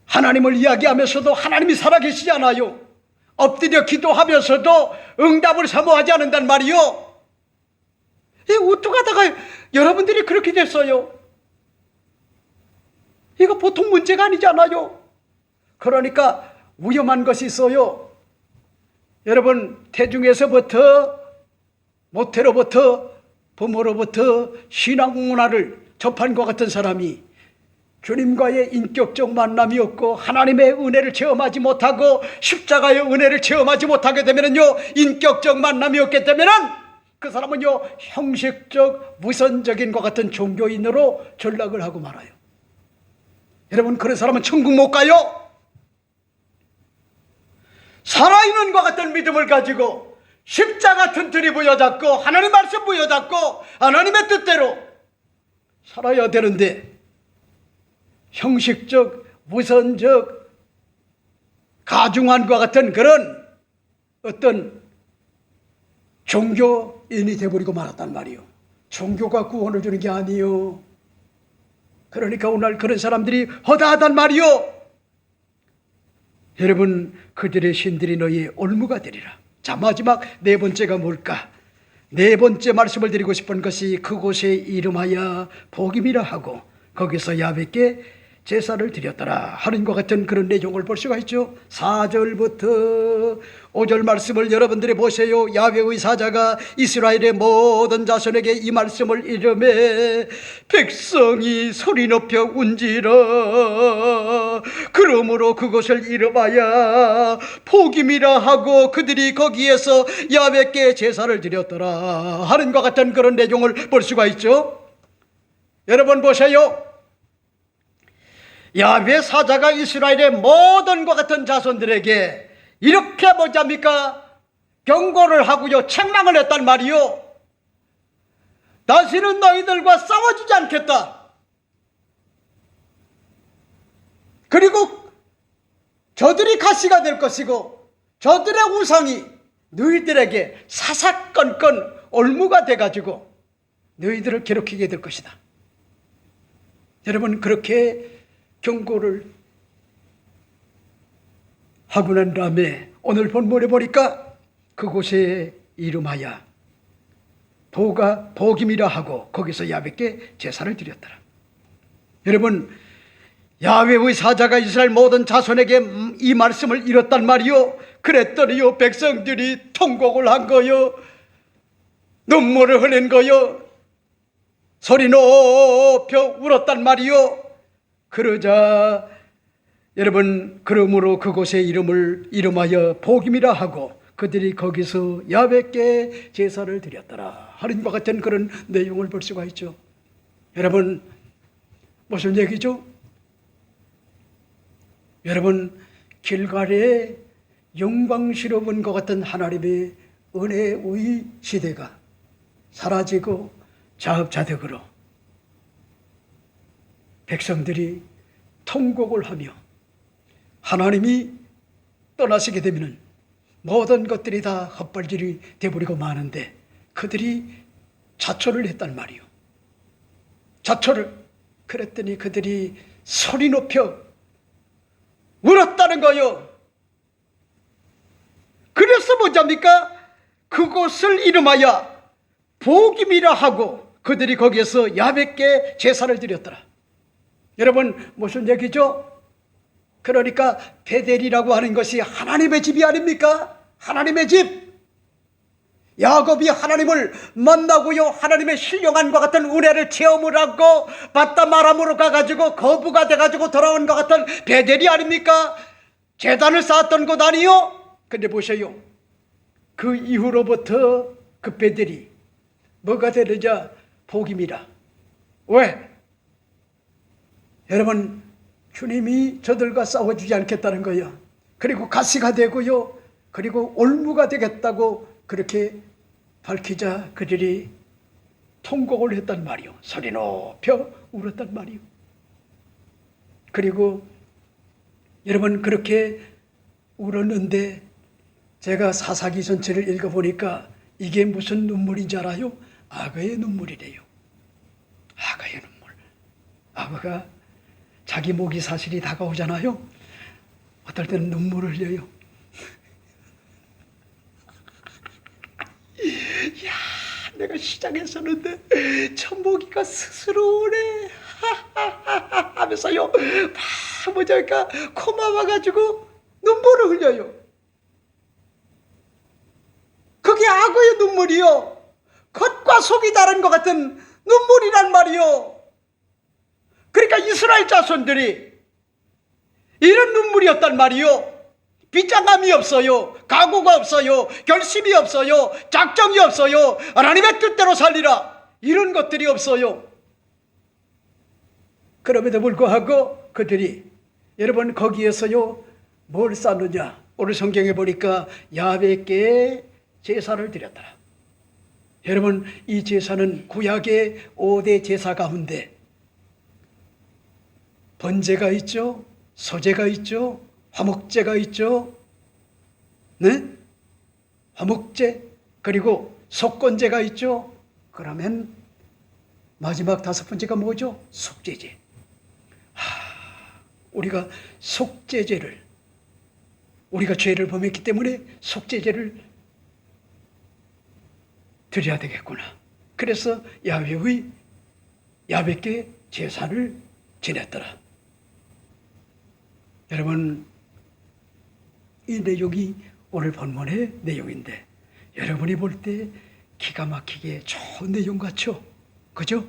A: 하나님을 이야기하면서도 하나님이 살아계시지 않아요. 엎드려 기도하면서도 응답을 사모하지 않는단 말이요. 어떡하다가 여러분들이 그렇게 됐어요. 이거 보통 문제가 아니잖아요. 그러니까 위험한 것이 있어요. 여러분 태중에서부터 모태로부터 부모로부터 신앙 문화를 접한 것 같은 사람이 주님과의 인격적 만남이 없고 하나님의 은혜를 체험하지 못하고 십자가의 은혜를 체험하지 못하게 되면요, 인격적 만남이 없기 때문에 그 사람은요 형식적 무선적인 것 같은 종교인으로 전락을 하고 말아요. 여러분 그런 사람은 천국 못 가요. 살아있는 것 같은 믿음을 가지고 십자가 튼튼히 부여잡고 하나님 말씀 부여잡고 하나님의 뜻대로 살아야 되는데 형식적 무선적 가중한과 같은 그런 어떤 종교인이 돼버리고 말았단 말이요. 종교가 구원을 주는 게 아니요. 그러니까 오늘 그런 사람들이 허다하단 말이요. 여러분, 그들의 신들이 너희의 올무가 되리라. 자, 마지막 네 번째가 뭘까? 네 번째 말씀을 드리고 싶은 것이 그곳에 이름하여 복임이라 하고 거기서 야훼께 제사를 드렸더라 하는 것 같은 그런 내용을 볼 수가 있죠. 4절부터 5절 말씀을 여러분들이 보세요. 야훼의 사자가 이스라엘의 모든 자손에게 이 말씀을 이르매 백성이 소리 높여 운지라. 그러므로 그것을 이름하여 복임이라 하고 그들이 거기에서 야훼께 제사를 드렸더라 하는 것 같은 그런 내용을 볼 수가 있죠. 여러분 보세요. 야훼 사자가 이스라엘의 모든 것 같은 자손들에게 이렇게 뭐잡니까? 경고를 하고요, 책망을 했단 말이요. 다시는 너희들과 싸워주지 않겠다. 그리고 저들이 가시가 될 것이고 저들의 우상이 너희들에게 사사건건 올무가 돼가지고 너희들을 괴롭히게 될 것이다. 여러분, 그렇게 경고를 하고 난 다음에 오늘 본문에 보니까 그곳에 이름하여 복임이라 하고 거기서 야훼께 제사를 드렸더라. 여러분, 야훼의 사자가 이스라엘 모든 자손에게 이 말씀을 이뤘단 말이요. 그랬더니요, 백성들이 통곡을 한 거요, 눈물을 흘린 거요, 소리 높여 울었단 말이요. 그러자 여러분, 그러므로 그곳의 이름하여 복임이라 하고 그들이 거기서 야훼께 제사를 드렸더라 하는 것 같은 그런 내용을 볼 수가 있죠. 여러분, 무슨 얘기죠? 여러분, 길갈의 영광스러운 것 같은 하나님의 은혜의 시대가 사라지고 자업자득으로 백성들이 통곡을 하며 하나님이 떠나시게 되면 모든 것들이 다 헛발질이 되어버리고 마는데 그들이 자초를 했단 말이요. 자초를. 그랬더니 그들이 소리 높여 울었다는 거요. 그래서 뭐잡니까? 그곳을 이름하여 복임이라 하고 그들이 거기에서 야훼께 제사를 드렸더라. 여러분, 무슨 얘기죠? 그러니까 베델이라고 하는 것이 하나님의 집이 아닙니까? 하나님의 집. 야곱이 하나님을 만나고요, 하나님의 신령함과 같은 은혜를 체험을 하고 바담 아람으로 가가지고 거부가 돼가지고 돌아온 것 같은 베델이 아닙니까? 제단을 쌓았던 곳 아니요? 근데 보세요, 그 이후로부터 그 베델이 뭐가 되느냐? 복임이라. 왜? 여러분, 주님이 저들과 싸워주지 않겠다는 거예요. 그리고 가시가 되고요, 그리고 올무가 되겠다고 그렇게 밝히자 그들이 통곡을 했단 말이요. 소리 높여 울었단 말이요. 그리고 여러분, 그렇게 울었는데 제가 사사기 전체를 읽어보니까 이게 무슨 눈물인지 알아요? 악어의 눈물이래요. 악어의 눈물. 악어가 자기 목이 사실이 다가오잖아요. 어떨 때는 눈물을 흘려요. 야, 내가 시장했었는데 저 모기가 스스로 오네 하면서요, 막 뭐랄까 고마워가지고 눈물을 흘려요. 그게 악어의 눈물이요. 겉과 속이 다른 것 같은 눈물이란 말이요. 그러니까 이스라엘 자손들이 이런 눈물이었단 말이요. 빗장감이 없어요. 각오가 없어요. 결심이 없어요. 작정이 없어요. 하나님의 뜻대로 살리라, 이런 것들이 없어요. 그럼에도 불구하고 그들이 여러분 거기에서요 뭘 쌓느냐? 오늘 성경에 보니까 야훼께 제사를 드렸더라. 여러분, 이 제사는 구약의 5대 제사 가운데 번제가 있죠, 소제가 있죠, 화목제가 있죠. 네? 화목제, 그리고 속건제가 있죠. 그러면 마지막 5번째가 뭐죠? 속죄제. 우리가 속죄제를, 우리가 죄를 범했기 때문에 속죄제를 드려야 되겠구나. 그래서 야훼께 제사를 지냈더라. 여러분, 이 내용이 오늘 본문의 내용인데 여러분이 볼 때 기가 막히게 좋은 내용 같죠? 그죠?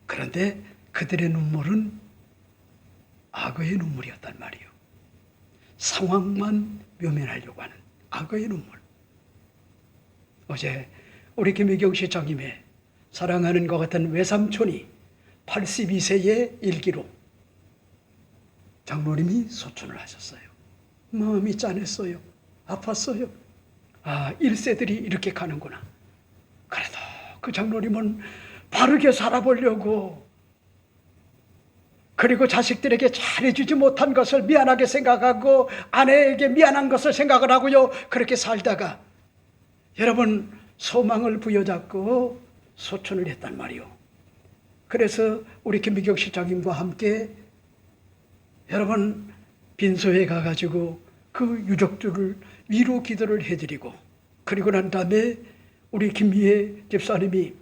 A: 그런데 그들의 눈물은 악어의 눈물이었단 말이에요. 상황만 묘면하려고 하는 악어의 눈물. 어제 우리 김혜경 시장님의 사랑하는 것 같은 외삼촌이 82세의 일기로 장로님이 소천을 하셨어요. 마음이 짠했어요. 아팠어요. 1세들이 이렇게 가는구나. 그래도 그 장로님은 바르게 살아보려고, 그리고 자식들에게 잘해주지 못한 것을 미안하게 생각하고 아내에게 미안한 것을 생각을 하고요, 그렇게 살다가 여러분 소망을 부여잡고 소천을 했단 말이요. 그래서 우리 김미경 실장님과 함께 여러분 빈소에 가가지고 그 유족들을 위로 기도를 해드리고, 그리고 난 다음에 우리 김미애 집사님이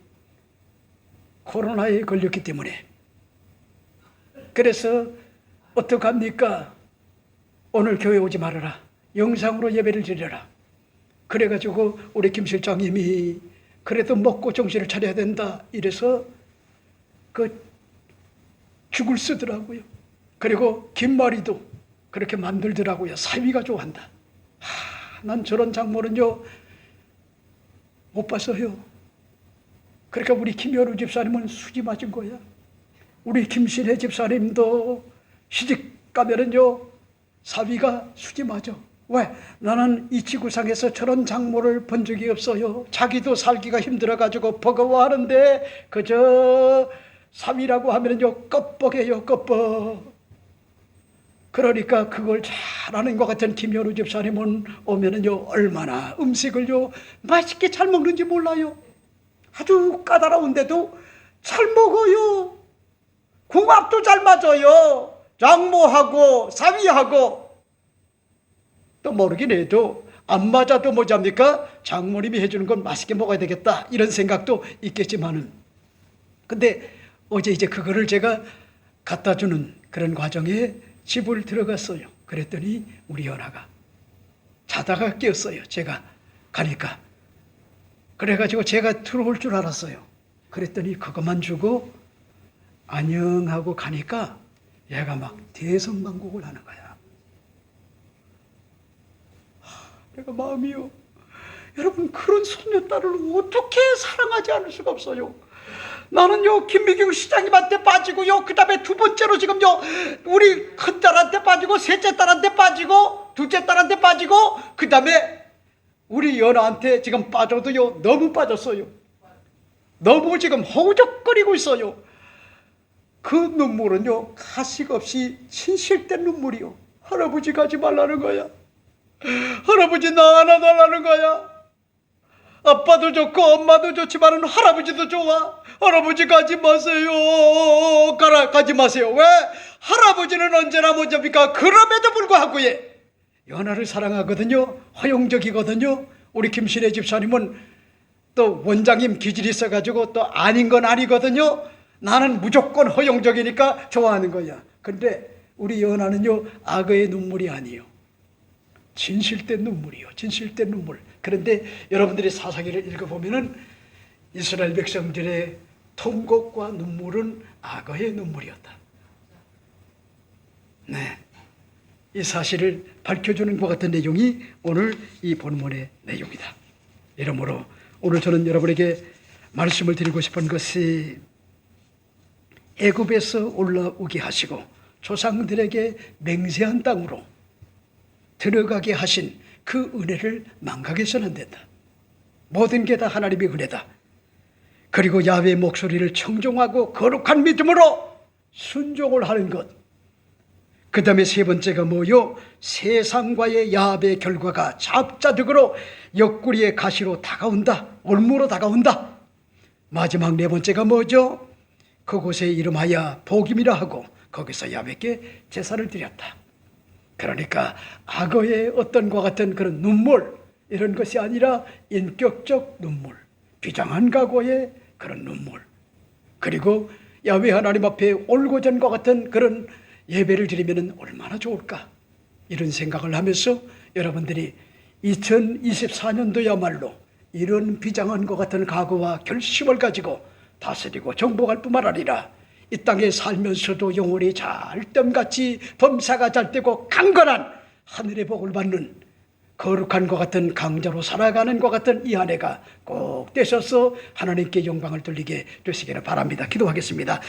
A: 코로나에 걸렸기 때문에, 그래서 어떡합니까? 오늘 교회 오지 말아라, 영상으로 예배를 드려라. 그래가지고 우리 김 실장님이 그래도 먹고 정신을 차려야 된다 이래서 그 죽을 쓰더라고요. 그리고 김말이도 그렇게 만들더라고요. 사위가 좋아한다. 난 저런 장모는요 못 봤어요. 그러니까 우리 김현우 집사님은 수지 맞은 거야. 우리 김신혜 집사님도 시집 가면은요 사위가 수지 맞아. 왜? 나는 이 지구상에서 저런 장모를 본 적이 없어요. 자기도 살기가 힘들어가지고 버거워하는데 그저 사위라고 하면은요 껍벅해요, 껍벅. 그러니까 그걸 잘하는 것 같은 김현우 집사님은 오면은요 얼마나 음식을요 맛있게 잘 먹는지 몰라요. 아주 까다로운데도 잘 먹어요. 궁합도 잘 맞아요. 장모하고 사위하고. 또 모르긴 해도 안 맞아도 뭐잡니까? 장모님이 해주는 건 맛있게 먹어야 되겠다 이런 생각도 있겠지만은, 근데 어제 이제 그거를 제가 갖다 주는 그런 과정에 집을 들어갔어요. 그랬더니 우리 연아가 자다가 깨었어요. 제가 가니까. 그래가지고 제가 들어올 줄 알았어요. 그랬더니 그것만 주고 안녕하고 가니까 얘가 막 대성방곡을 하는 거야. 내가 마음이요, 여러분 그런 손녀딸을 어떻게 사랑하지 않을 수가 없어요. 나는요 김미경 시장님한테 빠지고요, 그 다음에 두 번째로 지금요 우리 큰딸한테 빠지고, 셋째 딸한테 빠지고, 둘째 딸한테 빠지고, 그 다음에 우리 연아한테 지금 빠져도요 너무 빠졌어요. 너무 지금 허우적거리고 있어요. 그 눈물은요 가식 없이 진실된 눈물이요. 할아버지 가지 말라는 거야. 할아버지 나 하나 달라는 거야. 아빠도 좋고 엄마도 좋지만 할아버지도 좋아. 할아버지 가지 마세요. 가지 마세요. 왜? 할아버지는 언제나 뭐잡니까? 그럼에도 불구하고 연하를 사랑하거든요. 허용적이거든요. 우리 김신혜 집사님은 또 원장님 기질이 있어가지고 또 아닌 건 아니거든요. 나는 무조건 허용적이니까 좋아하는 거야. 근데 우리 연하는요 악어의 눈물이 아니에요. 진실된 눈물이요. 진실된 눈물. 그런데 여러분들이 사사기를 읽어보면은 이스라엘 백성들의 통곡과 눈물은 악어의 눈물이었다. 네, 이 사실을 밝혀주는 것 같은 내용이 오늘 이 본문의 내용이다. 이러므로 오늘 저는 여러분에게 말씀을 드리고 싶은 것이, 애굽에서 올라오게 하시고 조상들에게 맹세한 땅으로 들어가게 하신 그 은혜를 망각해서는 안 된다. 모든 게 다 하나님의 은혜다. 그리고 야훼의 목소리를 청종하고 거룩한 믿음으로 순종을 하는 것, 그 다음에 세 번째가 뭐요? 세상과의 야합의 결과가 잡자득으로 옆구리의 가시로 다가온다. 올무로 다가온다. 마지막 네 번째가 뭐죠? 그곳에 이름하여 복임이라 하고 거기서 야훼께 제사를 드렸다. 그러니까 악어의 어떤과 같은 그런 눈물, 이런 것이 아니라 인격적 눈물, 비장한 각오의 그런 눈물, 그리고 야훼 하나님 앞에 올고전과 같은 그런 예배를 드리면 얼마나 좋을까, 이런 생각을 하면서 여러분들이 2024년도야말로 이런 비장한 것 같은 각오와 결심을 가지고 다스리고 정복할 뿐만 아니라 이 땅에 살면서도 영혼이 잘됨같이 범사가 잘되고 강건한 하늘의 복을 받는 거룩한 것 같은 강자로 살아가는 것 같은 이 한 해가 꼭 되셔서 하나님께 영광을 돌리게 되시기를 바랍니다. 기도하겠습니다.